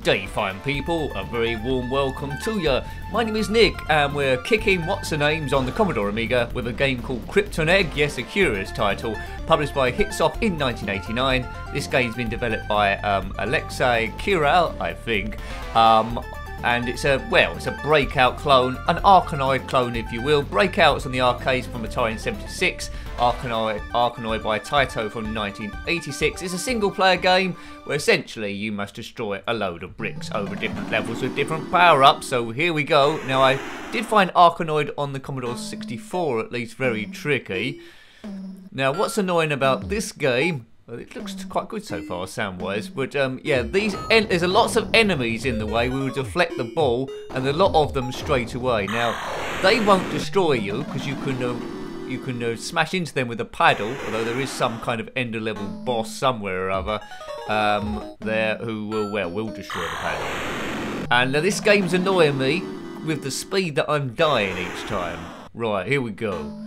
Good day, fine people. A very warm welcome to you. My name is Nick, and we're kicking what's-her-names on the Commodore Amiga with a game called Krypton Egg. Yes, a curious title, published by Hitsoft in 1989. This game's been developed by Alexei Kiral, I think. And it's a BREAKOUT clone, an ARKANOID clone if you will. BREAKOUT's on the arcades from Atari in '76, ARKANOID by Taito from 1986. It's a single player game where essentially you must destroy a load of bricks over different levels with different power-ups. So here we go. Now I did find ARKANOID on the Commodore 64 at least very tricky. Now what's annoying about this game, well, it looks quite good so far, sound-wise, but yeah, there's lots of enemies in the way. We will deflect the ball, and a lot of them straight away. Now, they won't destroy you because you can smash into them with a paddle. Although there is some kind of ender-level boss somewhere or other there who will destroy the paddle. And this game's annoying me with the speed that I'm dying each time. Right, here we go.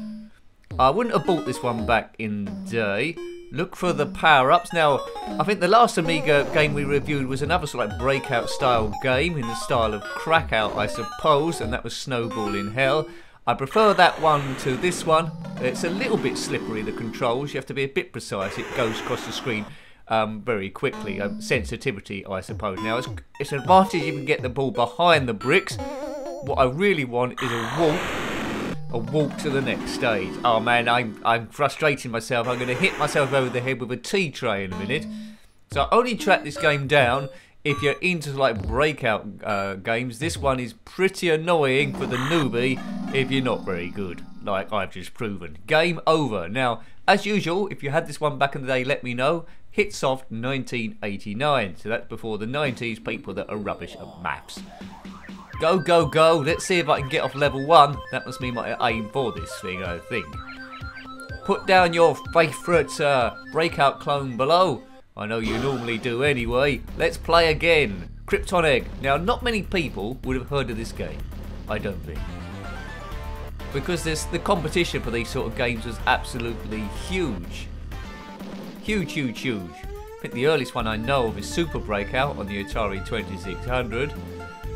I wouldn't have bought this one back in the day. Look for the power-ups. Now, I think the last Amiga game we reviewed was another sort of like BREAKOUT style game in the style of Crackout, I suppose, and that was Snowball in Hell. I prefer that one to this one. It's a little bit slippery, the controls. You have to be a bit precise. It goes across the screen very quickly. Sensitivity, I suppose. Now, it's an advantage you can get the ball behind the bricks. What I really want is a walk to the next stage. Oh man, I'm frustrating myself. I'm going to hit myself over the head with a tea tray in a minute. So I only track this game down if you're into like BREAKOUT games. This one is pretty annoying for the newbie if you're not very good, like I've just proven. Game over. Now, as usual, if you had this one back in the day, let me know. Hitsoft 1989. So that's before the 90s people that are rubbish at maths. Go, go, go. Let's see if I can get off level 1. That must be my aim for this thing, I think. Put down your favourite BREAKOUT clone below. I know you normally do anyway. Let's play again. Krypton Egg. Now, not many people would have heard of this game. I don't think. Because the competition for these sort of games was absolutely huge. Huge, huge, huge. I think the earliest one I know of is Super BREAKOUT on the Atari 2600.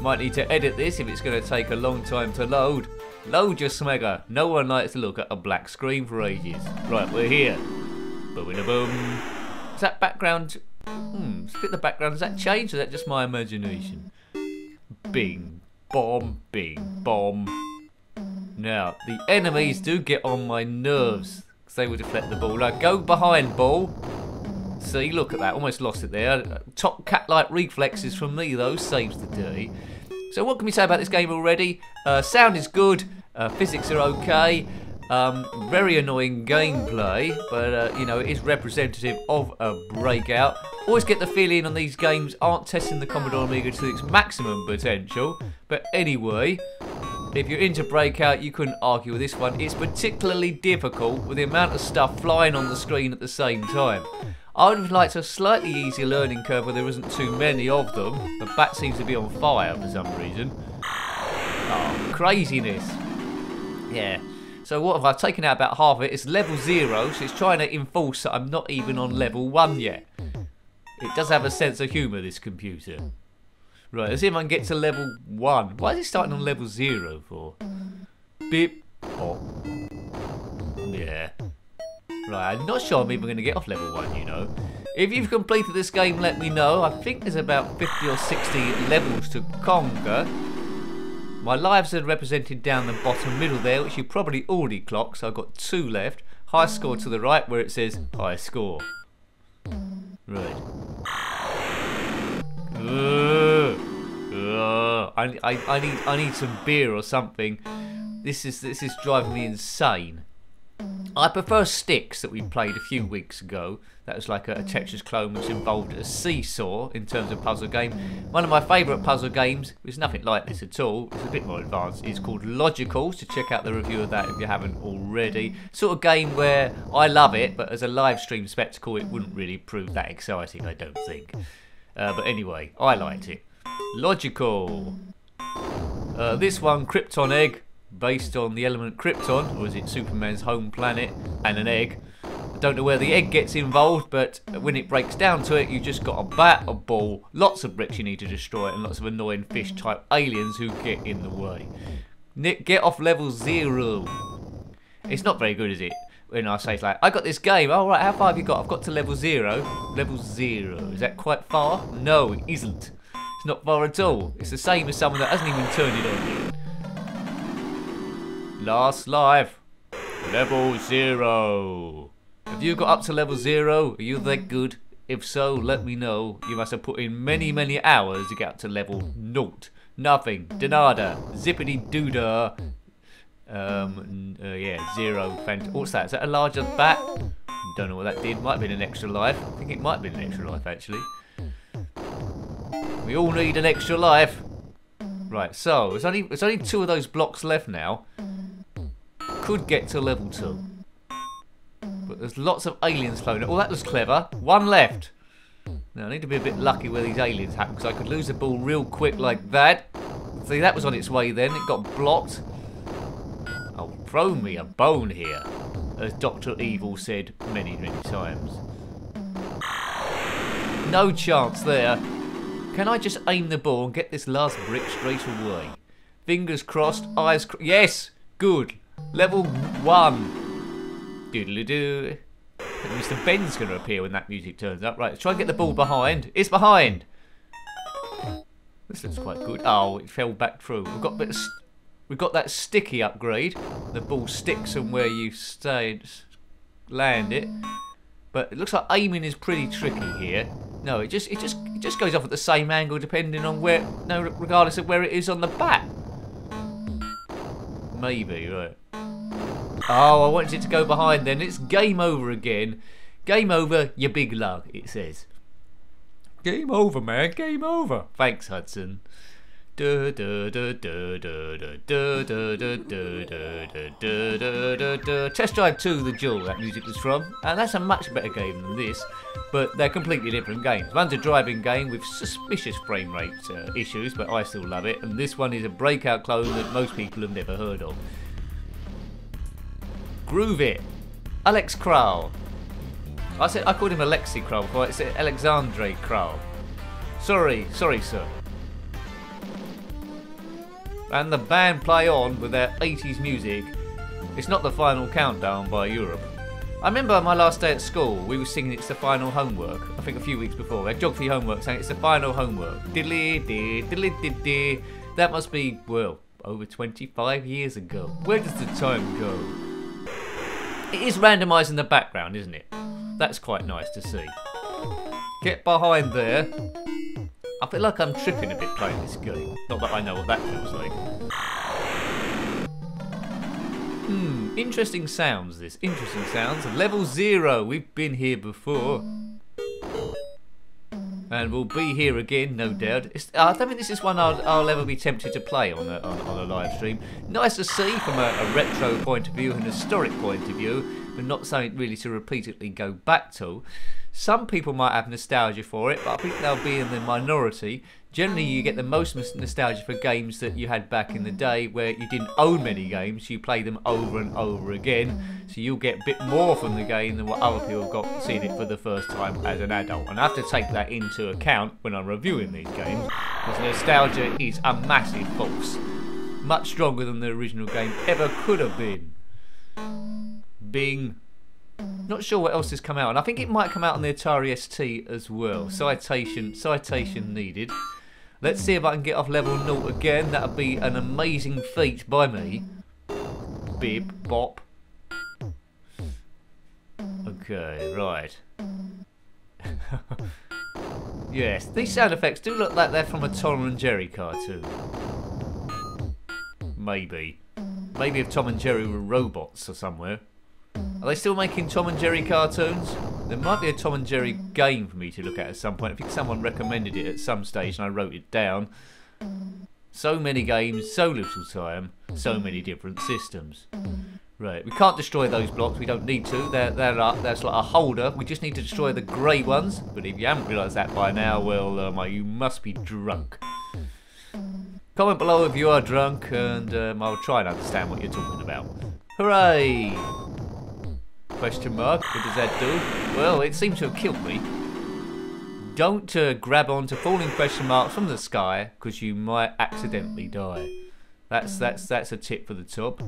Might need to edit this if it's going to take a long time to load. Load your smegger. No one likes to look at a black screen for ages. Right, we're here. Boom-a-boom. Is that background... split the background. Has that changed or is that just my imagination? Bing, bomb, bing, bomb. Now, the enemies do get on my nerves because they will deflect the ball. Now, go behind ball. See, look at that. Almost lost it there. Top cat-like reflexes from me, though. Saves the day. So what can we say about this game already? Sound is good. Physics are okay. Very annoying gameplay. But, you know, it is representative of a BREAKOUT. Always get the feeling on these games aren't testing the Commodore Amiga to its maximum potential. But anyway, if you're into BREAKOUT, you couldn't argue with this one. It's particularly difficult with the amount of stuff flying on the screen at the same time. I would have liked a slightly easier learning curve where there isn't too many of them. The bat seems to be on fire for some reason. Oh, craziness. Yeah. So what have I taken out about half of it? It's level 0, so it's trying to enforce that I'm not even on level 1 yet. It does have a sense of humour, this computer. Right, let's see if I can get to level 1. Why is it starting on level 0 for? Beep. Oh. Yeah. Right, I'm not sure I'm even going to get off level 1, you know. If you've completed this game, let me know. I think there's about 50 or 60 levels to conquer. My lives are represented down the bottom middle there, which you probably already clocked, so I've got 2 left. High score to the right where it says high score. Right. I need some beer or something. This is driving me insane. I prefer Sticks that we played a few weeks ago. That was like a Tetris clone which involved a seesaw in terms of puzzle game. One of my favourite puzzle games, which is nothing like this at all, it's a bit more advanced, it's called Logical, so check out the review of that if you haven't already. Sort of game where I love it, but as a live stream spectacle it wouldn't really prove that exciting, I don't think. But anyway, I liked it. Logical. This one, Krypton Egg, based on the element Krypton, or is it Superman's home planet, and an egg. Don't know where the egg gets involved, but when it breaks down to it, you just got a bat, a ball, lots of bricks you need to destroy, and lots of annoying fish-type aliens who get in the way. Nick, get off level 0. It's not very good, is it? When I say, like, I got this game. Oh, right, how far have you got? I've got to level 0. Level 0. Is that quite far? No, it isn't. It's not far at all. It's the same as someone that hasn't even turned it on yet. Last life. Level 0. Have you got up to level 0? Are you that good? If so, let me know. You must have put in many, many hours to get up to level 0. Nothing. Denada. Zippity doodah. Yeah, 0. What's that? Is that a larger bat? Don't know what that did. Might have been an extra life. I think it might have been an extra life, actually. We all need an extra life. Right, so there's only 2 of those blocks left now. Could get to level 2. But there's lots of aliens floating. Oh, that was clever. 1 left. Now, I need to be a bit lucky where these aliens happen, because I could lose the ball real quick like that. See, that was on its way then. It got blocked. Oh, throw me a bone here, as Dr. Evil said many, many times. No chance there. Can I just aim the ball and get this last brick straight away? Fingers crossed, eyes crossed. Yes! Good. Level 1. Doodly-doo. Mr. Ben's going to appear when that music turns up. Right, let's try and get the ball behind. It's behind. This looks quite good. Oh, it fell back through. We've got that sticky upgrade. The ball sticks on where you land it. But it looks like aiming is pretty tricky here. No, it just goes off at the same angle depending on where. No, regardless of where it is on the bat. Maybe, right. Oh, I wanted it to go behind then. It's game over again. Game over, you big lug, it says. Game over, man. Game over. Thanks, Hudson. Test Drive 2, The Jewel, that music was from. And that's a much better game than this. But they're completely different games. One's a driving game with suspicious frame rate issues, but I still love it. And this one is a breakout clone that most people have never heard of. Groove It. Alex Kral. I called him Alexi Kral before. It's Alexandre Kral. Sorry, sir. And the band play on with their 80s music. It's not the final countdown by Europe. I remember my last day at school, we were singing It's the Final Homework. I think a few weeks before. We had geography homework saying It's the Final Homework. Diddly-dee, diddly-dee-dee. That must be, well, over 25 years ago. Where does the time go? It is randomised in the background, isn't it? That's quite nice to see. Get behind there. I feel like I'm tripping a bit playing this game. Not that I know what that feels like. Interesting sounds this. Interesting sounds. Level 0. We've been here before. And we'll be here again, no doubt. I don't think this is one I'll ever be tempted to play on a live stream. Nice to see from a retro point of view, an historic point of view, but not something really to repeatedly go back to. Some people might have nostalgia for it, but I think they'll be in the minority. Generally, you get the most nostalgia for games that you had back in the day where you didn't own many games, you play them over and over again, so you'll get a bit more from the game than what other people have got seeing it for the first time as an adult. And I have to take that into account when I'm reviewing these games, because nostalgia is a massive force. Much stronger than the original game ever could have been. Bing. Not sure what else has come out, and I think it might come out on the Atari ST as well. Citation needed. Let's see if I can get off level 0 again. That would be an amazing feat by me. Bib, bop. Okay, right. Yes, these sound effects do look like they're from a Tom and Jerry cartoon. Maybe. Maybe if Tom and Jerry were robots or somewhere. Are they still making Tom and Jerry cartoons? There might be a Tom and Jerry game for me to look at some point. I think someone recommended it at some stage and I wrote it down. So many games, so little time, so many different systems. Right, we can't destroy those blocks, we don't need to. That's like a holder. We just need to destroy the grey ones. But if you haven't realised that by now, well, you must be drunk. Comment below if you are drunk and I'll try and understand what you're talking about. Hooray! Question mark. What does that do? Well, it seems to have killed me. Don't grab onto falling question marks from the sky, because you might accidentally die. That's a tip for the top.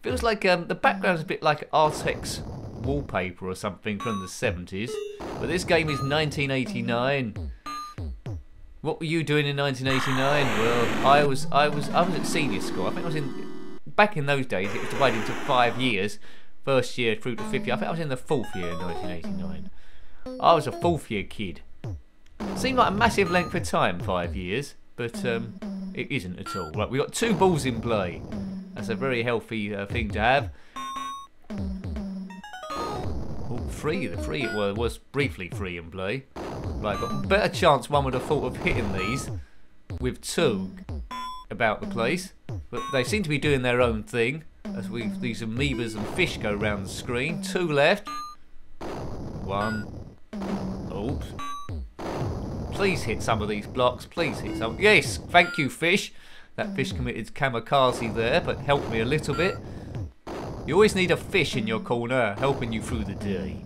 Feels like the background's a bit like Artex wallpaper or something from the 70s. But this game is 1989. What were you doing in 1989? Well, I was at senior school. I think I was back in those days. It was divided into 5 years. First year through to 5th year. I think I was in the 4th year in 1989. I was a 4th year kid. Seemed like a massive length of time, 5 years, but it isn't at all. Right, we got 2 balls in play. That's a very healthy thing to have. Oh, free. Well, it was briefly free in play. Right, got a better chance, one would have thought, of hitting these with 2 about the place. But they seem to be doing their own thing as these amoebas and fish go around the screen. 2 left. 1. Oops. Please hit some of these blocks. Please hit some. Yes, thank you, fish. That fish committed kamikaze there, but helped me a little bit. You always need a fish in your corner helping you through the day.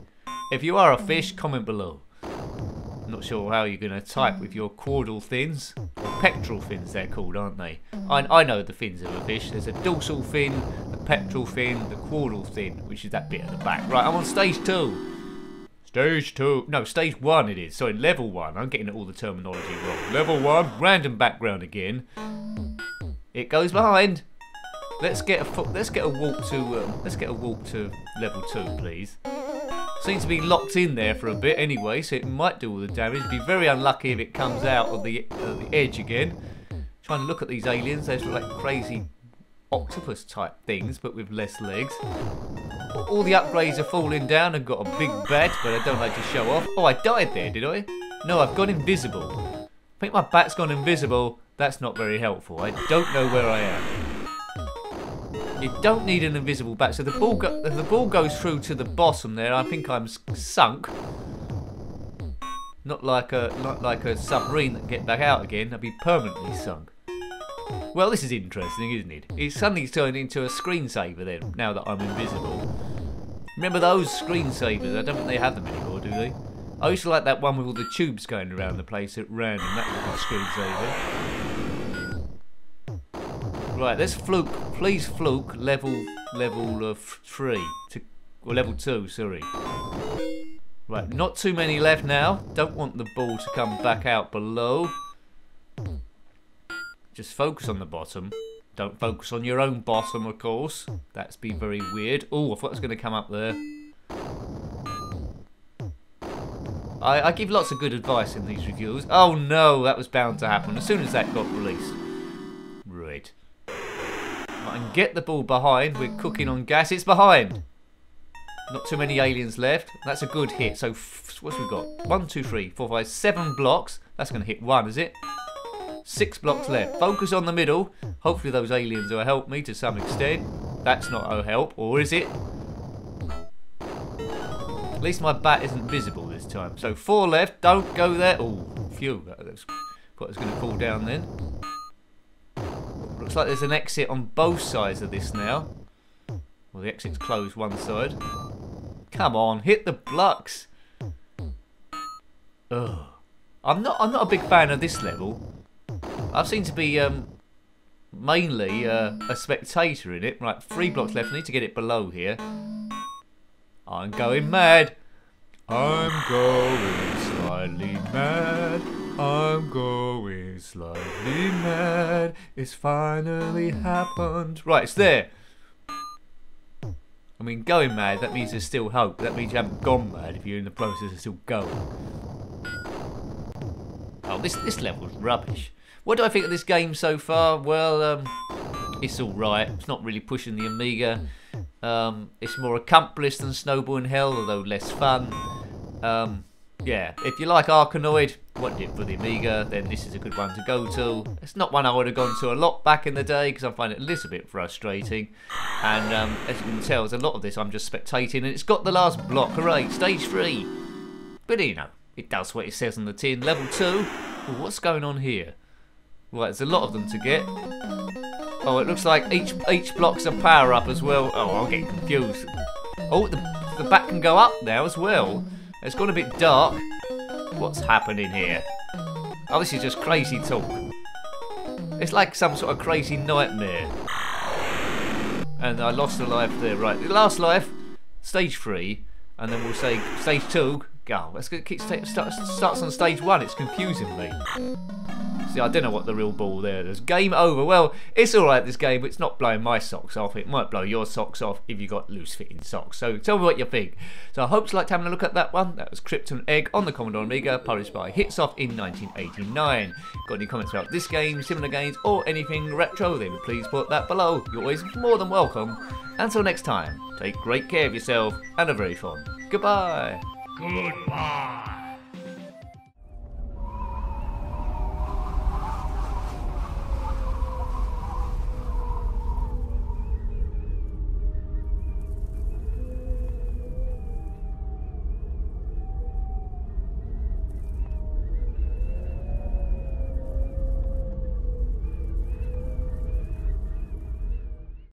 If you are a fish, comment below. I'm not sure how you're going to type with your caudal fins. Or pectoral fins they're called, aren't they? I know the fins of a fish. There's a dorsal fin, the pectoral fin, the caudal fin, which is that bit at the back. Right, I'm on stage 2. Stage 2. No, stage 1 it is. Sorry, level 1. I'm getting all the terminology wrong. Level 1, random background again. It goes behind. Let's get a walk to level 2, please. Seems to be locked in there for a bit anyway, so it might do all the damage. Be very unlucky if it comes out of the edge again. Trying to look at these aliens. They're like crazy octopus type things, but with less legs. All the upgrades are falling down. I've got a big badge, but I don't like to show off. Oh, I died there, did I? No, I've gone invisible. I think my bat's gone invisible. That's not very helpful. I don't know where I am. You don't need an invisible bat. So the ball goes through to the bottom there. I think I'm sunk. Not like a submarine that can get back out again. I'd be permanently sunk. Well, this is interesting, isn't it? It's suddenly turned into a screensaver then, now that I'm invisible. Remember those screensavers? I don't think they have them anymore, do they? I used to like that one with all the tubes going around the place at random. That was a screensaver. Right, let's fluke. Please fluke level 3 or level 2. Sorry. Right, not too many left now. Don't want the ball to come back out below. Just focus on the bottom. Don't focus on your own bottom, of course. That's be very weird. Oh, I thought it was going to come up there. I give lots of good advice in these reviews. Oh no, that was bound to happen as soon as that got released. Right. I can get the ball behind. We're cooking on gas. It's behind. Not too many aliens left. That's a good hit. So, what's we got? 1, 2, 3, 4, 5, 7 blocks. That's going to hit 1, is it? 6 blocks left. Focus on the middle. Hopefully those aliens will help me to some extent. That's not a help, or is it? At least my bat isn't visible this time. So 4 left. Don't go there. Oh, phew. That's what was going to fall down then. Looks like there's an exit on both sides of this now. Well, the exit's closed one side. Come on, hit the blocks. Ugh. I'm not a big fan of this level. I seem to be mainly a spectator in it. Right, 3 blocks left. I need to get it below here. I'm going mad. I'm going slightly mad. I'm going slightly mad. It's finally happened. Right, it's there. I mean, going mad, that means there's still hope. That means you haven't gone mad if you're in the process of still going. Oh, this level's rubbish. What do I think of this game so far? Well, it's alright. It's not really pushing the Amiga. It's more accomplished than Snowball in Hell, although less fun. Yeah, if you like ARKANOID, want it for the Amiga, then this is a good one to go to. It's not one I would have gone to a lot back in the day, because I find it a little bit frustrating. And as you can tell, there's a lot of this I'm just spectating, and it's got the last block. Hooray, stage 3. But you know, it does what it says on the tin. Level 2. Ooh, what's going on here? Right, there's a lot of them to get. Oh, it looks like each block's a power-up as well. Oh, I'm getting confused. Oh, the back can go up now as well. It's gone a bit dark. What's happening here? Oh, this is just crazy talk. It's like some sort of crazy nightmare. And I lost a life there. Right, the last life, stage 3, and then we'll say stage 2. Go. Let's starts on stage 1. It's confusing me. See, I don't know what the real ball there. There's game over. Well, it's alright, this game. It's not blowing my socks off. It might blow your socks off if you got loose fitting socks. So tell me what you think. So I hope you liked having a look at that one. That was Krypton Egg on the Commodore Amiga, published by Hitsoft in 1989. Got any comments about this game, similar games, or anything retro, then please put that below. You're always more than welcome. Until next time, take great care of yourself and a very fun goodbye. Goodbye.